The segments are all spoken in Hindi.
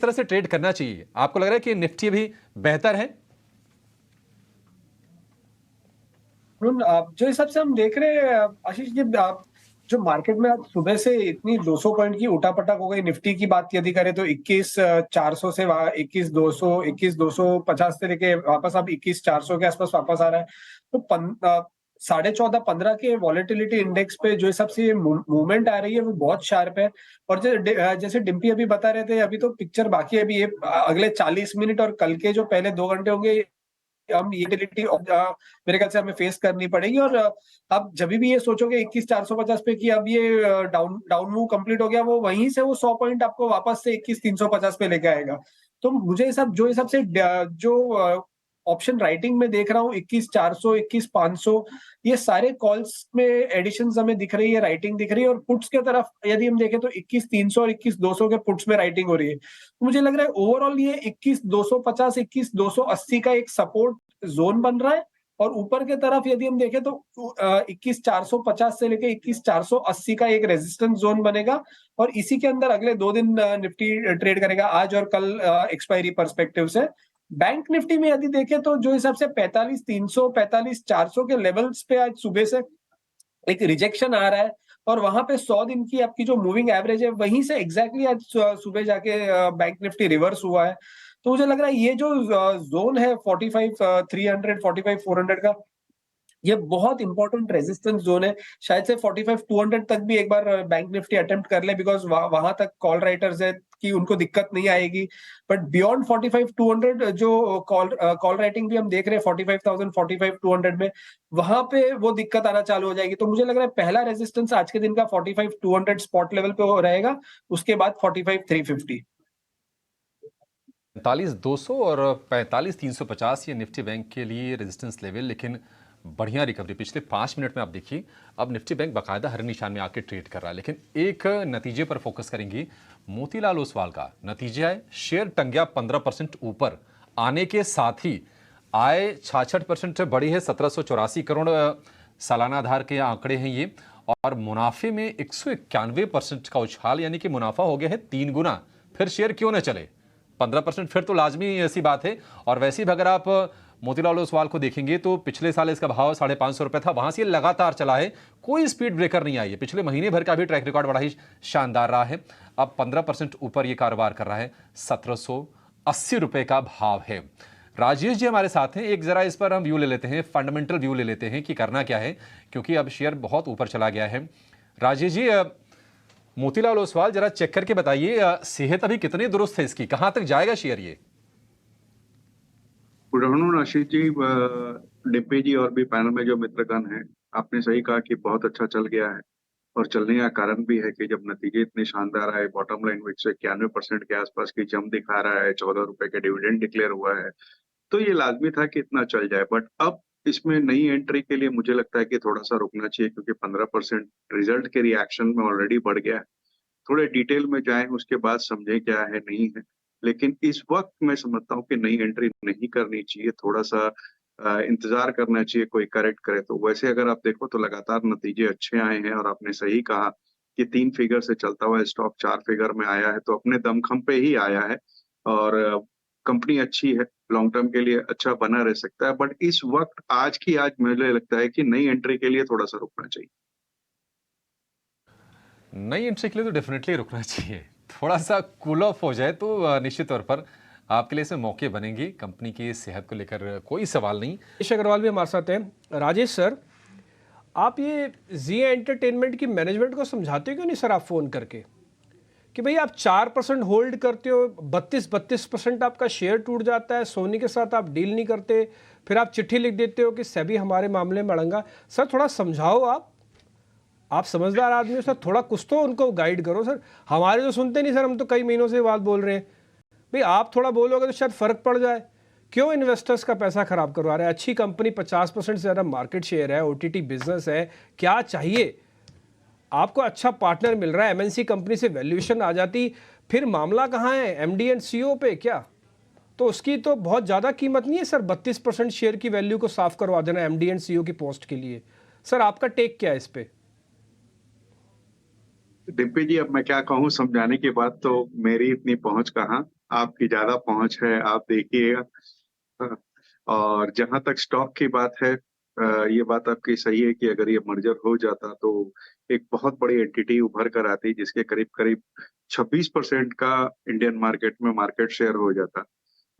तरह से ट्रेड करना चाहिए? आपको लग रहा है कि निफ्टी भी बेहतर है? आप जो हिसाब से हम देख रहे हैं आशीष जी, आप जो मार्केट में आज सुबह से इतनी 200 पॉइंट की उठापटक हो गई। निफ्टी की बात यदि करें तो 21,400 से 21,200 21,250 से लेके वापस अब 21,400 के आसपास वापस आ रहा है। तो 14.5-15 के वॉलेटिलिटी इंडेक्स पे जो हिसाब से मूवमेंट आ रही है वो बहुत शार्प है। और जैसे डिम्पी अभी बता रहे थे, अभी तो पिक्चर बाकी है। अभी ये अगले 40 मिनट और कल के जो पहले 2 घंटे होंगे, हम यूटिलिटी मेरे ख्याल से हमें फेस करनी पड़ेगी। और आप जब भी ये सोचोगे 21,450 पे कि अब ये डाउन डाउन मूव कंप्लीट हो गया, वो वहीं से वो 100 पॉइंट आपको वापस से 21,350 पे लेके आएगा। तो मुझे हिसाब से जो ऑप्शन राइटिंग में देख रहा हूँ, 21,400 21,500 ये सारे कॉल्स में एडिशंस हमें दिख रही है, राइटिंग दिख रही है। और पुट्स की तरफ यदि हम देखें तो 21,300 और 21,200 के पुट्स में राइटिंग हो रही है। तो मुझे लग रहा है ओवरऑल ये 21,250 21,280 का एक सपोर्ट जोन बन रहा है। और ऊपर के तरफ यदि हम देखें तो 21,450 से लेके 21,480 का एक रेजिस्टेंस जोन बनेगा। और इसी के अंदर अगले 2 दिन निफ्टी ट्रेड करेगा, आज और कल एक्सपायरी पर्सपेक्टिव से। बैंक निफ्टी में यदि देखें तो जो हिसाब से 45,300 45,400 के लेवल्स पे आज सुबह से एक रिजेक्शन आ रहा है। और वहां पे 100 दिन की आपकी जो मूविंग एवरेज है, वहीं से एग्जैक्टली आज सुबह जाके बैंक निफ्टी रिवर्स हुआ है। तो मुझे लग रहा है ये जो जोन है 45,300 45,400 का, ये बहुत इंपॉर्टेंट रेजिस्टेंस जोन है। शायद से 45,200 तक भी एक बार बैंक निफ्टी अटेम्प्ट कर ले, बिकॉज वहां तक कॉल राइटर्स है कि उनको दिक्कत नहीं आएगी। बट बियॉन्ड 45,200 जो कॉल राइटिंग भी हम देख रहे हैं 45,000 45,200 में, वहां पे वो दिक्कत आना चालू हो जाएगी। तो मुझे लग रहा है पहला रेजिस्टेंस आज के दिन का 45,200 स्पॉट लेवल पे हो रहेगा, उसके बाद 45,350। 45,200 और 45,350 ये निफ्टी बैंक के लिए रेजिस्टेंस लेवल, लेकिन बढ़िया रिकवरी पिछले 5 मिनट में आप देखिए। अब निफ्टी बैंक बाकायदा हर निशान में आके ट्रेड कर रहा है। लेकिन एक नतीजे पर फोकस करेंगे, मोतीलाल ओसवाल का नतीजा है, शेयर टंगिया 15% ऊपर आने के साथ ही आय 66% बढ़ी है, 1784 करोड़ सालाना आधार के आंकड़े हैं ये। और मुनाफे में 191% का उछाल, यानी कि मुनाफा हो गया है 3 गुना। फिर शेयर क्यों न चले? 15% फिर तो लाजमी ऐसी बात है। और वैसे भी अगर आप मोतीलाल ओसवाल को देखेंगे तो पिछले साल इसका भाव 550 रुपए था, वहां से लगातार चला है, कोई स्पीड ब्रेकर नहीं आई है। पिछले महीने भर का भी ट्रैक रिकॉर्ड बड़ा ही शानदार रहा है। अब 15% ऊपर ये कारोबार कर रहा है, 1780 रुपए का भाव है। राजेश जी हमारे साथ हैं, एक जरा इस पर हम व्यू ले लेते हैं, फंडामेंटल व्यू ले लेते हैं कि करना क्या है, क्योंकि अब शेयर बहुत ऊपर चला गया है। राजेश जी, मोतीलाल ओसवाल जरा चेक करके बताइए, सेहत अभी कितनी दुरुस्त है इसकी, कहां तक जाएगा शेयर ये? गुड आफ्टरनून आशीष जी, डिम्पी जी और भी पैनल में जो मित्रगण हैं, आपने सही कहा कि बहुत अच्छा चल गया है। और चलने का कारण भी है कि जब नतीजे इतने शानदार आए, बॉटम लाइन में 191% के आसपास की जम दिखा रहा है, 14 रुपए का डिविडेंड डिक्लेयर हुआ है, तो ये लाजमी था कि इतना चल जाए। बट अब इसमें नई एंट्री के लिए मुझे लगता है कि थोड़ा सा रुकना चाहिए, क्योंकि 15% रिजल्ट के रिएक्शन में ऑलरेडी बढ़ गया है। थोड़े डिटेल में जाएं, उसके बाद समझें क्या है नहीं है। लेकिन इस वक्त मैं समझता हूँ कि नई एंट्री नहीं करनी चाहिए, थोड़ा सा इंतजार करना चाहिए कोई करेक्ट करे तो। वैसे अगर आप देखो तो लगातार नतीजे अच्छे आए हैं, और आपने सही कहा कि 3 फिगर से चलता हुआ स्टॉक 4 फिगर में आया है, तो अपने दमखम पे ही आया है। और कंपनी अच्छी है, लॉन्ग टर्म के लिए अच्छा बना रह सकता है। बट इस वक्त आज की आज मुझे लगता है कि नई एंट्री के लिए थोड़ा सा रुकना चाहिए। नई एंट्री के लिए तो डेफिनेटली रुकना चाहिए, थोड़ा सा कूल ऑफ हो जाए तो निश्चित तौर पर आपके लिए इसमें मौके बनेंगे। कंपनी की सेहत को लेकर कोई सवाल नहीं। राजेश अग्रवाल भी हमारे साथ हैं। राजेश सर, आप ये जी एंटरटेनमेंट की मैनेजमेंट को समझाते क्यों नहीं सर आप फ़ोन करके कि भाई आप 4% होल्ड करते हो, 32% आपका शेयर टूट जाता है, सोनी के साथ आप डील नहीं करते, फिर आप चिट्ठी लिख देते हो कि सेबी हमारे मामले में अड़ंगा। सर थोड़ा समझाओ, आप समझदार आदमी हो सर, थोड़ा कुछ तो उनको गाइड करो सर। हमारे तो सुनते नहीं सर, हम तो कई महीनों से बात बोल रहे हैं। भाई आप थोड़ा बोलोगे तो शायद फ़र्क पड़ जाए। क्यों इन्वेस्टर्स का पैसा खराब करवा रहे हैं? अच्छी कंपनी, 50% से ज़्यादा मार्केट शेयर है, ओटीटी बिजनेस है, क्या चाहिए आपको? अच्छा पार्टनर मिल रहा है, एमएनसी कंपनी से वैल्यूएशन आ जाती, फिर मामला कहाँ है? एमडी एंड सीईओ पे क्या? तो उसकी तो बहुत ज़्यादा कीमत नहीं है सर, 32% शेयर की वैल्यू को साफ करवा देना एमडी एंड सीईओ की पोस्ट के लिए। सर आपका टेक क्या है इस पे? डिम्पी जी, अब मैं क्या कहूँ, समझाने की बात तो मेरी इतनी पहुंच कहाँ। आपकी ज्यादा पहुंच है, आप देखिएगा। और जहां तक स्टॉक की बात है, ये बात आपकी सही है कि अगर ये मर्जर हो जाता तो एक बहुत बड़ी एंटिटी उभर कर आती जिसके करीब करीब 26% का इंडियन मार्केट में मार्केट शेयर हो जाता।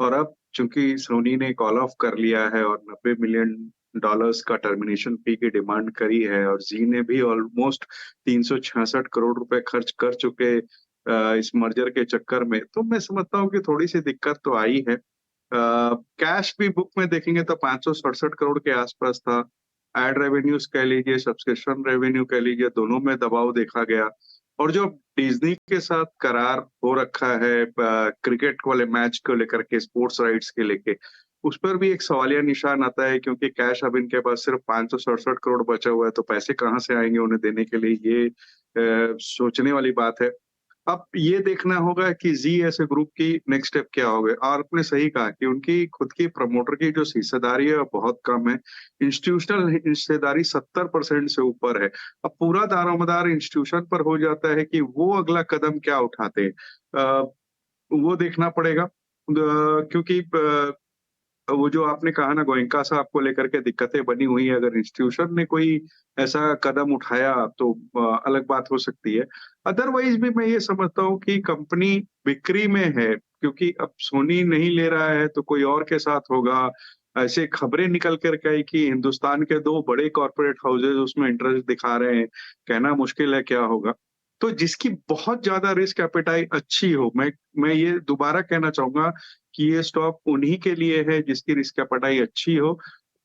और अब चूंकि सोनी ने कॉल ऑफ कर लिया है और $90 मिलियन का टर्मिनेशन फी की डिमांड करी है, और जी ने भी ऑलमोस्ट 366 करोड़ रुपए खर्च कर चुके इस मर्जर के चक्कर में, तो मैं समझता हूँ कि थोड़ी सी दिक्कत तो आई है। कैश भी बुक में देखेंगे तो 567 करोड़ के आसपास था। एड रेवेन्यूज कह लीजिए, सब्सक्रिप्शन रेवेन्यू कह लीजिए, दोनों में दबाव देखा गया। और जो डिज्नी के साथ करार हो रखा है क्रिकेट वाले मैच को लेकर के, स्पोर्ट्स राइट्स के लेके, उस पर भी एक सवालिया निशान आता है, क्योंकि कैश अब इनके पास सिर्फ 567 करोड़ बचा हुआ है, तो पैसे कहाँ से आएंगे उन्हें देने के लिए, ये सोचने वाली बात है। अब ये देखना होगा कि जी ऐसे ग्रुप की नेक्स्ट स्टेप क्या होगा। और आपने सही कहा कि उनकी खुद की प्रमोटर की जो हिस्सेदारी है वो बहुत कम है। इंस्टीट्यूशनल हिस्सेदारी 70% से ऊपर है। अब पूरा दारोमदार इंस्टीट्यूशन पर हो जाता है कि वो अगला कदम क्या उठाते हैं, वो देखना पड़ेगा। क्योंकि वो जो आपने कहा ना, गोयनका साहब को लेकर के दिक्कतें बनी हुई है, अगर इंस्टीट्यूशन ने कोई ऐसा कदम उठाया तो अलग बात हो सकती है। अदरवाइज भी मैं ये समझता हूँ कि कंपनी बिक्री में है, क्योंकि अब सोनी नहीं ले रहा है तो कोई और के साथ होगा। ऐसे खबरें निकल कर के आई कि हिंदुस्तान के 2 बड़े कॉर्पोरेट हाउसेज उसमें इंटरेस्ट दिखा रहे हैं। कहना मुश्किल है क्या होगा। तो जिसकी बहुत ज्यादा रिस्क एपेटाइट अच्छी हो, मैं ये दोबारा कहना चाहूंगा कि ये स्टॉक उन्हीं के लिए है जिसकी रिस्क एपेटाइट अच्छी हो।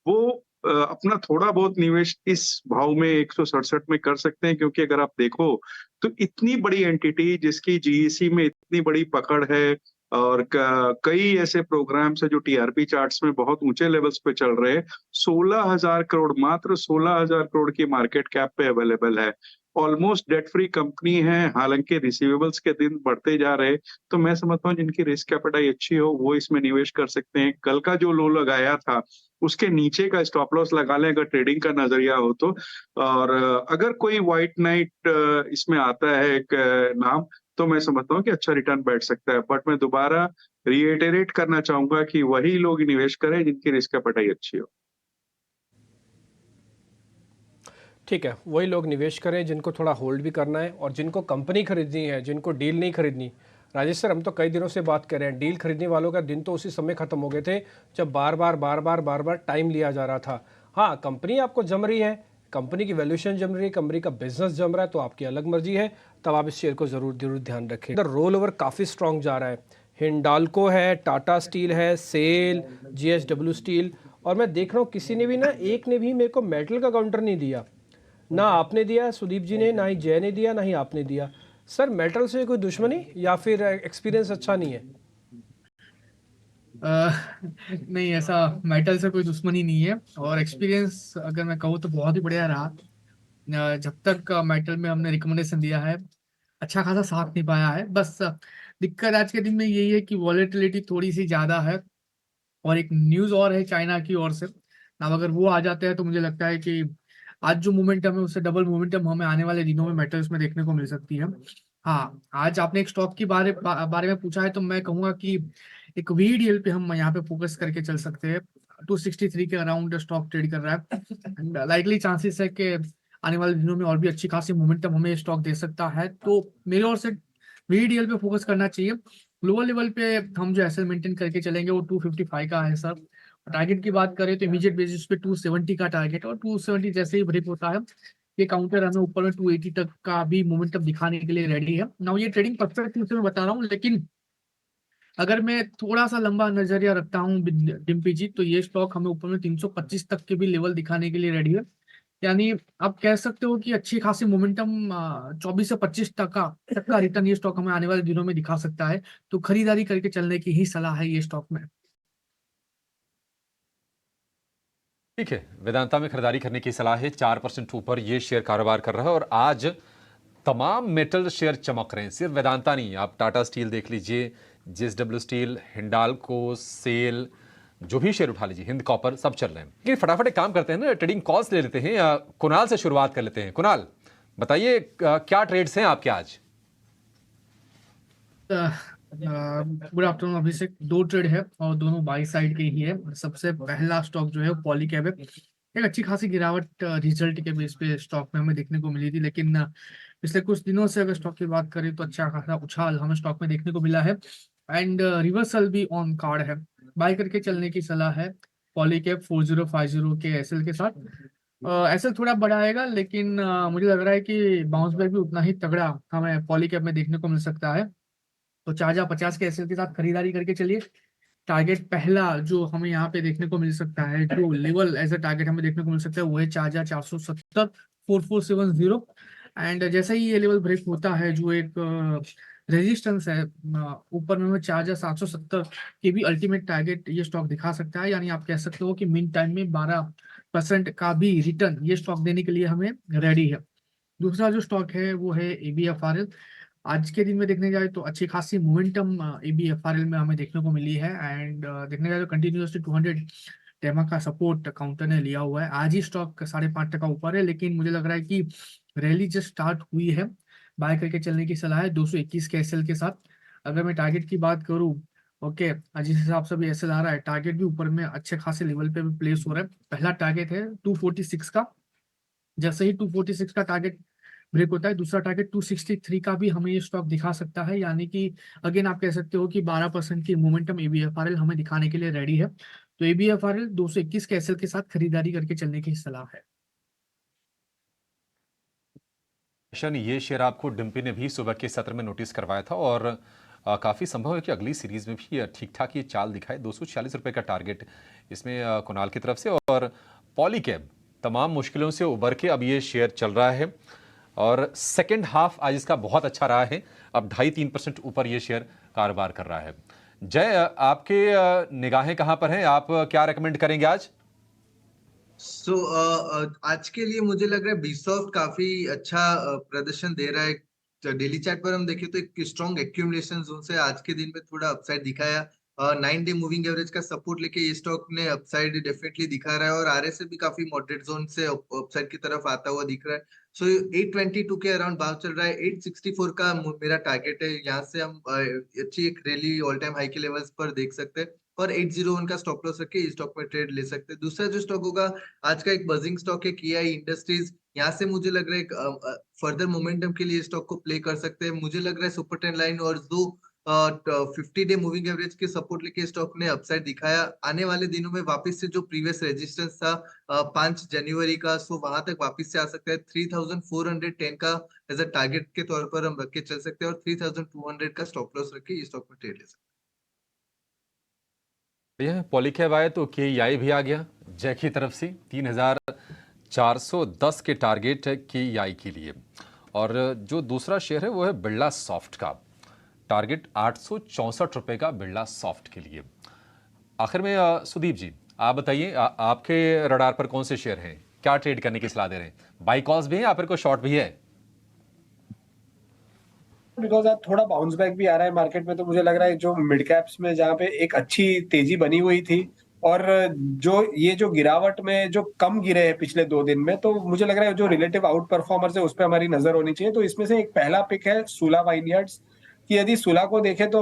वो अपना थोड़ा बहुत निवेश इस भाव में 167 में कर सकते हैं, क्योंकि अगर आप देखो तो इतनी बड़ी एंटिटी जिसकी जीईसी में इतनी बड़ी पकड़ है, और कई ऐसे प्रोग्राम्स है जो टीआरपी चार्ट्स में बहुत ऊंचे लेवल्स पे चल रहे हैं। 16,000 करोड़, मात्र 16,000 करोड़ की मार्केट कैप पे अवेलेबल है। ऑलमोस्ट डेट फ्री कंपनी है, हालांकि रिसीवेबल्स के दिन बढ़ते जा रहे। तो मैं समझता हूँ जिनकी रिस्क कैपिटल अच्छी हो वो इसमें निवेश कर सकते हैं। कल का जो लो लगाया था उसके नीचे का स्टॉप लॉस लगा लें अगर ट्रेडिंग का नजरिया हो तो। और अगर कोई व्हाइट नाइट इसमें आता है एक नाम, तो मैं समझता हूँ कि अच्छा रिटर्न बैठ सकता है। बट मैं दोबारा रिएटरेट करना चाहूंगा कि वही लोग निवेश करें जिनकी रिस्क कैपिटल अच्छी हो। ठीक है, वही लोग निवेश करें जिनको थोड़ा होल्ड भी करना है और जिनको कंपनी खरीदनी है, जिनको डील नहीं खरीदनी। राजेश सर, हम तो कई दिनों से बात कर रहे हैं, डील खरीदने वालों का दिन तो उसी समय खत्म हो गए थे जब बार बार टाइम लिया जा रहा था। हाँ, कंपनी आपको जम रही है, कंपनी की वैल्यूएशन जम रही है, कंपनी का बिजनेस जम रहा है, तो आपकी अलग मर्जी है, तब आप इस शेयर को जरूर ध्यान रखें। इधर रोल ओवर काफ़ी स्ट्रॉन्ग जा रहा है। हिंडाल्को है, टाटा स्टील है, सेल, JSW स्टील, और मैं देख रहा हूँ किसी ने भी ना, एक ने भी मेरे को मेटल का काउंटर नहीं दिया। ना आपने दिया सुदीप जी ने, ना ही जय ने दिया, ना ही आपने दिया। सर, मेटल से कोई दुश्मनी या फिर एक्सपीरियंस अच्छा नहीं है? नहीं, ऐसा मेटल से कोई दुश्मनी नहीं है, और एक्सपीरियंस अगर मैं कहूँ तो बहुत ही बढ़िया रहा। जब तक मेटल में हमने रिकमेंडेशन दिया है, अच्छा खासा साथ नहीं पाया है। बस दिक्कत आज के दिन में यही है कि वॉलेटिलिटी थोड़ी सी ज़्यादा है, और एक न्यूज़ और है चाइना की ओर से। अब अगर वो आ जाते हैं तो मुझे लगता है कि आज जो मोमेंटम है उससे डबल मोमेंटम हमें आने वाले दिनों में मेटल्स में देखने को मिल सकती है। हाँ, आज आपने एक स्टॉक के बारे में पूछा है, तो मैं कहूँगा कि एक VDL पे हम यहाँ पे फोकस करके चल सकते हैं। 263 के अराउंड स्टॉक ट्रेड कर रहा है। लाइकली चांसेस है कि आने वाले दिनों में और भी अच्छी खासी मोमेंटम हमें स्टॉक दे सकता है, तो मेरे ओर से VDL पे फोकस करना चाहिए। लोअर लेवल पे हम जो एसएल मेंटेन करके चलेंगे वो 255 का है सर। टारगेट की बात करें तो इमीडिएट बेसिस पे 270 का टारगेट, और 270 जैसे ही ब्रेक होता है ये काउंटर हमें ऊपर में 280 तक का भी मोमेंटम दिखाने के लिए रेडी है। ना ये ट्रेडिंग परस्पेक्टिव से मैं बता रहा हूँ, लेकिन अगर मैं थोड़ा सा लंबा नजरिया रखता हूँ डिम्पी जी, तो ये स्टॉक हमें ऊपर में 325 तक के भी लेवल दिखाने के लिए रेडी है। यानी आप कह सकते हो कि अच्छी खासी मोमेंटम 24 से 25 तक का रिटर्न ये स्टॉक हमें आने वाले दिनों में दिखा सकता है। तो खरीदारी करके चलने की ही सलाह है ये स्टॉक में। ठीक है, वेदांता में खरीदारी करने की सलाह है। 4% ऊपर ये शेयर कारोबार कर रहा है और आज तमाम मेटल शेयर चमक रहे हैं। सिर्फ वेदांता नहीं, आप टाटा स्टील देख लीजिए, JSW स्टील, हिंडाल्को, सेल, जो भी शेयर उठा लीजिए, हिंद कॉपर, सब चल रहे हैं। लेकिन फटाफट एक काम करते हैं ना, ट्रेडिंग कॉल्स ले लेते हैं। कुणाल से शुरुआत कर लेते हैं। कुणाल, बताइए क्या ट्रेड्स हैं आपके आज? गुड आफ्टरनून अभिषेक। 2 ट्रेड है और दोनों बाई साइड के ही है। सबसे पहला स्टॉक जो है वो पॉलीकैब है। एक अच्छी खासी गिरावट रिजल्ट के बेस पे स्टॉक में हमें देखने को मिली थी, लेकिन पिछले कुछ दिनों से अगर स्टॉक की बात करें तो अच्छा खासा उछाल हमें स्टॉक में देखने को मिला है एंड रिवर्सल भी ऑन कार्ड है। बाय करके चलने की सलाह है पॉलीकैब 4050 के एसएल के साथ। एसएल थोड़ा बड़ा आएगा, लेकिन मुझे लग रहा है कि बाउंस बैक भी उतना ही तगड़ा हमें पॉलीकैब में देखने को मिल सकता है। तो 4050 के एसएल के साथ खरीदारी करके चलिए। टारगेट पहला जो हमें यहाँ पे देखने को मिल सकता है, जो लेवल एज अ टारगेट हमें देखने को मिल सकता है, वो है 4470 4470। एंड जैसे ही ये लेवल ब्रेक होता है, जो एक रेजिस्टेंस है ऊपर में, 4770 के भी अल्टीमेट टारगेट ये स्टॉक दिखा सकता है। यानी आप कह सकते हो कि मिन टाइम में 12% का भी रिटर्न ये स्टॉक देने के लिए हमें रेडी है। दूसरा जो स्टॉक है वो है एबीएफआरएल। आज के दिन में देखने जाए तो अच्छी खासी मोमेंटम एबीएफआरएल में हमें देखने को मिली है एंड देखने जाए तो कंटिन्यूसली 200 टेमा का सपोर्ट काउंटर ने लिया हुआ है। आज ही स्टॉक 5.5% ऊपर है, लेकिन मुझे लग रहा है कि रैली जस्ट स्टार्ट हुई है। बाय करके चलने की सलाह है 221 के एसएल के साथ। अगर मैं टारगेट की बात करूं, ओके, जिस हिसाब से भी एसएल आ रहा है, टारगेट भी ऊपर में अच्छे खासे लेवल पे भी प्लेस हो रहा है। पहला टारगेट है 246 का। जैसे ही 246 का टारगेट ब्रेक होता है, दूसरा टारगेट 263 का भी हमें ये स्टॉक दिखा सकता है। यानी कि अगेन आप कह सकते हो कि 12% की मोमेंटम एबीएफआरएल हमें दिखाने के लिए रेडी है। तो एबीएफआरएल 221 के एसएल के साथ खरीदारी करके चलने की सलाह है। ये शेयर आपको डिम्पी ने भी सुबह के सत्र में नोटिस करवाया था और काफ़ी संभव है कि अगली सीरीज में भी ठीक ठाक ये चाल दिखाए। 246 रुपये का टारगेट इसमें कुणाल की तरफ से। और पॉलीकैब तमाम मुश्किलों से उबर के अब ये शेयर चल रहा है और सेकेंड हाफ आज इसका बहुत अच्छा रहा है। अब 2.5-3% ऊपर ये शेयर कारोबार कर रहा है। जय, आपके निगाहें कहाँ पर हैं? आप क्या रेकमेंड करेंगे आज? आज के लिए मुझे लग रहा है बीसॉफ्ट काफी अच्छा प्रदर्शन दे रहा है। तो डेली चार्ट पर हम देखें तो एक स्ट्रॉन्ग एक्यूमुलेशन जोन से आज के दिन में थोड़ा अपसाइड दिखाया। 9 डे मूविंग एवरेज का सपोर्ट लेके ये स्टॉक ने अपसाइड डेफिनेटली दिखा रहा है और आरएसए भी काफी मॉडरेट जोन से अपसाइड की तरफ आता हुआ दिख रहा है। सो 822 के अराउंड भाव चल रहा है। 864 का मेरा टारगेट है। यहाँ से हम अच्छी एक रैली ऑल टाइम हाई के लेवल्स पर देख सकते हैं और 801 का स्टॉप लॉस रख के इस स्टॉक में ट्रेड ले सकते हैं। दूसरा जो स्टॉक होगा आज का, एक बजिंग स्टॉक है केआई इंडस्ट्रीज। यहाँ से मुझे लग रहा है फर्दर मोमेंटम के लिए स्टॉक को प्ले कर सकते हैं। मुझे लग रहा है सुपर ट्रेंड लाइन और जो 50 डे मूविंग एवरेज के सपोर्ट लेके स्टॉक ने अपसाइड दिखाया। आने वाले दिनों में वापस से जो प्रीवियस रेजिस्टेंस था 5 जनवरी का, सो वहां तक वापस से आ सकता है। 3410 का एज अ टारगेट के तौर पर हम रख के चल सकते हैं और 3200 का स्टॉप लॉस रख के ये स्टॉक में ट्रेड ले सकते हैं। पॉलीकैब आए तो केईआई भी आ गया जय की तरफ से। 3410 के टारगेट है केईआई के लिए। और जो दूसरा शेयर है वो है बिरला सॉफ्ट का। टारगेट 864 रुपये का बिरला सॉफ्ट के लिए। आखिर में सुदीप जी, आप बताइए, आपके रडार पर कौन से शेयर हैं? क्या ट्रेड करने की सलाह दे रहे हैं? बाई कॉल्स भी हैं या फिर कोई शॉर्ट भी है? बिकॉज आज थोड़ा बाउंस बैक भी आ रहा है मार्केट में, तो मुझे लग रहा है जो मिड कैप्स में जहाँ पे एक अच्छी तेजी बनी हुई थी और जो गिरावट में जो कम गिरे हैं पिछले 2 दिन में, तो मुझे लग रहा है जो रिलेटिव आउट परफॉर्मर्स है उस पर हमारी नजर होनी चाहिए। तो इसमें से एक पहला पिक है सूला वाइनयार्ड्स की। यदि सूला को देखें तो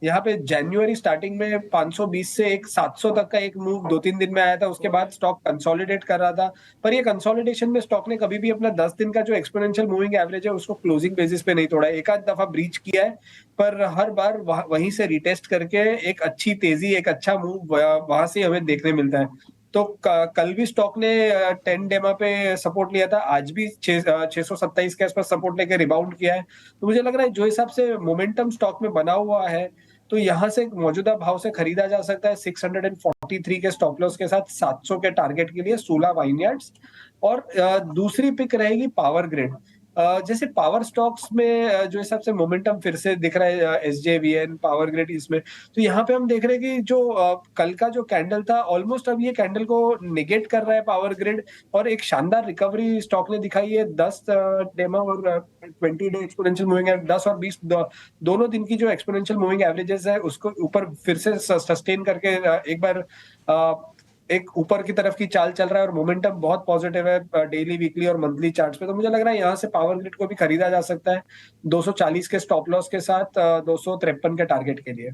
यहाँ पे जनवरी स्टार्टिंग में 520 से एक 700 तक का एक मूव 2-3 दिन में आया था। उसके बाद स्टॉक कंसोलिडेट कर रहा था, पर ये कंसोलिडेशन में स्टॉक ने कभी भी अपना 10 दिन का जो एक्सपोनेंशियल मूविंग एवरेज है उसको क्लोजिंग बेसिस पे नहीं तोड़ा। एक आध दफा ब्रीच किया है, पर हर बार वहीं से रिटेस्ट करके एक अच्छी तेजी, एक अच्छा मूव वहां से हमें देखने मिलता है। तो कल भी स्टॉक ने 10 डेमा पे सपोर्ट लिया था, आज भी 627 के आसपास सपोर्ट लेके रिबाउंड किया है। तो मुझे लग रहा है जो हिसाब से मोमेंटम स्टॉक में बना हुआ है, तो यहाँ से मौजूदा भाव से खरीदा जा सकता है 643 के स्टॉप लॉस के साथ 700 के टारगेट के लिए सूला वाइनयार्ड्स। और दूसरी पिक रहेगी पावर ग्रिड। जैसे पावर स्टॉक्स में जो हिसाब से मोमेंटम फिर से दिख रहा है एसजेवीएन, पावर ग्रिड, इसमें तो यहाँ पे हम देख रहे हैं कि जो कल का जो कैंडल था ऑलमोस्ट अब ये कैंडल को निगेट कर रहा है पावर ग्रिड और एक शानदार रिकवरी स्टॉक ने दिखाई है। 10 डेमा और 20 डे एक्सपोनेंशियल मूविंग एवरेज, 10 और 20 दोनों दिन की जो एक्सपोनेंशियल मूविंग एवरेजेस है उसको ऊपर फिर से सस्टेन करके एक बार एक ऊपर की तरफ की चाल चल रहा है और मोमेंटम बहुत पॉजिटिव है डेली, वीकली और मंथली चार्ट्स पे। तो मुझे लग रहा है यहाँ से पावर ग्रिड को भी खरीदा जा सकता है 240 के स्टॉप लॉस के साथ 253 के टारगेट के लिए।